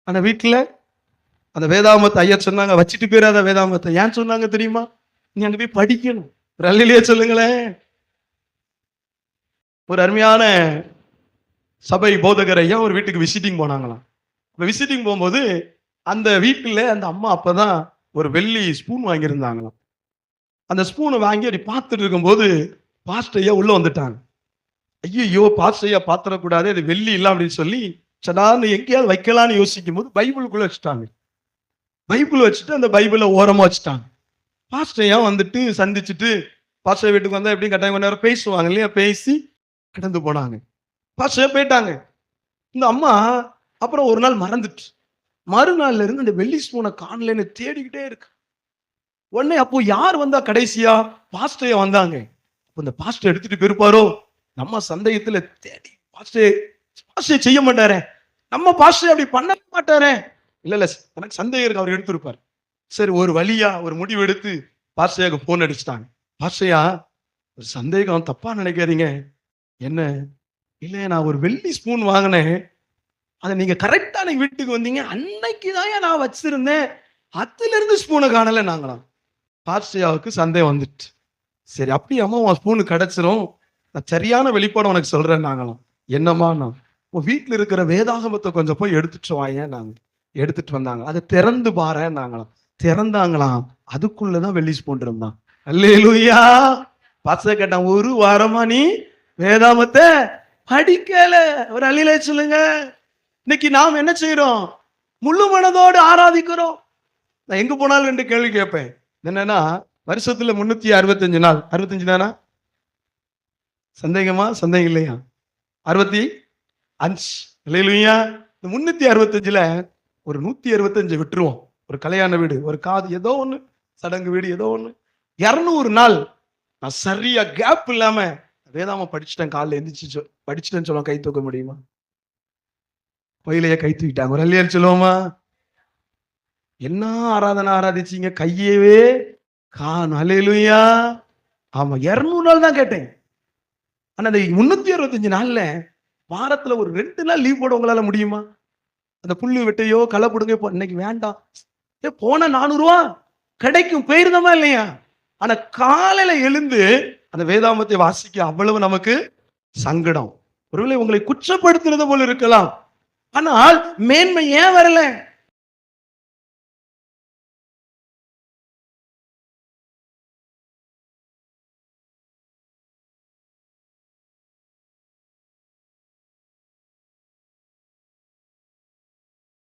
ஆனா வீட்டுல அந்த வேதாமத்தை ஐயா சொன்னாங்க, வச்சுட்டு போயிடாத வேதாமத்தை. ஏன் சொன்னாங்க தெரியுமா? நீ அங்க போய் படிக்கணும். ரல்லிலேயே சொல்லுங்களேன். ஒரு அருமையான சபை போதகர் ஐயா ஒரு வீட்டுக்கு விசிட்டிங் போனாங்களாம். விசிட்டிங் போகும்போது அந்த வீட்டுல அந்த அம்மா அப்பதான் ஒரு வெள்ளி ஸ்பூன் வாங்கியிருந்தாங்களாம். அந்த ஸ்பூனை வாங்கி அப்படி பார்த்துட்டு இருக்கும்போது பாஸ்டர் ஐயா உள்ள வந்துட்டாங்க. ஐயோ பாஸ்டர் ஐயா பாத்திரக்கூடாது, அது வெள்ளி இல்லை அப்படின்னு சொல்லி சடான்னு எங்கேயாவது வைக்கலான்னு யோசிக்கும் போது பைபிளுக்குள்ள வச்சுட்டாங்க. பைபிள் வச்சுட்டு அந்த பைபிளை ஓரமா வச்சுட்டாங்க. பாஸ்டர் ஐயா வந்துட்டு சந்திச்சுட்டு பாஸ்டர் வீட்டுக்கு வந்தா எப்படியும் கட்டாயம் கொஞ்ச நேரம் பேசுவாங்க இல்லையா, பேசி கடந்து போனாங்க. பாஸ்டர் போயிட்டாங்க. இந்த அம்மா அப்புறம் ஒரு நாள் மறந்துட்டு மறுநாள்ல இருந்து அந்த வெள்ளி ஸ்பூனை காணலன்னு தேடிக்கிட்டே இருக்கு. உடனே அப்போ யார் வந்தா கடைசியா? பாஸ்டர் வந்தாங்க. இந்த பாஸ்டர் எடுத்துட்டு போயிருப்பாரோ நம்ம சந்தேகத்துல தேடி, பாஸ்டர் செய்ய மாட்டாரே, நம்ம பாஸ்டர் அப்படி பண்ண மாட்டாரே. இல்ல எனக்கு சந்தேகம் இருக்கு, அவர் எடுத்திருப்பார். சரி, ஒரு வழியா ஒரு முடிவு எடுத்து பாஸ்டருக்கு போன் அடிச்சுட்டாங்க. பாஸ்டர்யா, ஒரு சந்தேகம், தப்பா நினைக்காதீங்க. என்ன? இல்ல, நான் ஒரு வெள்ளி ஸ்பூன் வாங்கினேன், அதை நீங்க கரெக்டா நீங்க வீட்டுக்கு வந்தீங்க, அன்னைக்குதான் நான் வச்சிருந்தேன், அதுல இருந்து ஸ்பூனை காணல நாங்களாம். பாஸ்டர்யாவுக்கு சந்தேகம் வந்துட்டு, சரி அப்படியாமா உன் ஸ்பூனு கிடைச்சிரும், நான் சரியான வெளிப்பாடு உனக்கு சொல்றேன் நாங்களாம். என்னமா? நான் உன் வீட்டுல இருக்கிற வேதாகமத்தை கொஞ்சம் போய் எடுத்துட்டு வாங்க. நாங்க எடுத்துட்டு வந்தாங்க. அதை திறந்து பாரு நாங்களாம். திறந்தாங்களாம், அதுக்குள்ளதான் வெள்ளி ஸ்பூன் இருந்தான். அல்லேலூயா. பாஸ்டர் கேட்டான், ஒரு வாரமா நீ வேதாகமத்தை படிக்கல? ஒரு அல்லேலூயா சொல்லுங்க. இன்னைக்கு நாம் என்ன செய்யறோம்? முழு மனதோடு ஆராதிக்கிறோம். நான் எங்க போனாலும் 2 கேள்வி கேட்பேன். என்னன்னா, வருஷத்துல 365 நாள், 65 தானா? சந்தேகமா? சந்தேகம் இல்லையா? 65. இல்லையா? இந்த 365ல ஒரு 165 விட்டுருவோம். ஒரு கல்யாண வீடு, ஒரு காது, ஏதோ ஒண்ணு, சடங்கு வீடு, ஏதோ ஒண்ணு. 200 நாள் நான் சரியா கேப் இல்லாம வேதாம படிச்சுட்டேன். காலைல எந்திரிச்சு படிச்சுட்டேன்னு சொல்லுவோம். கை தூக்க முடியுமா? பயிலையே கை தூக்கிட்டாங்க. ஒரு அல்லேலூயா சொல்லுவோமா? என்ன ஆராதனை ஆராதிச்சீங்க, கையவே காணோம். அல்லேலூயா. ஆமா, 200 நாள் தான் கேட்டேன். ஆனா அந்த 365 நாள்ல வாரத்துல ஒரு 2 நாள் லீவ் போட உங்களால முடியுமா? அந்த புல்லு வெட்டையோ களை புடுங்க இன்னைக்கு வேண்டாம், போன 400 ரூபா கிடைக்கும், போயிருந்தோமா இல்லையா? ஆனா காலையில எழுந்து அந்த வேதாமத்தை வாசிக்க அவ்வளவு நமக்கு சங்கடம். ஒருவேளை உங்களை குற்றப்படுத்துறது போல இருக்கலாம். ஆனால் மேன்மை ஏன் வரல?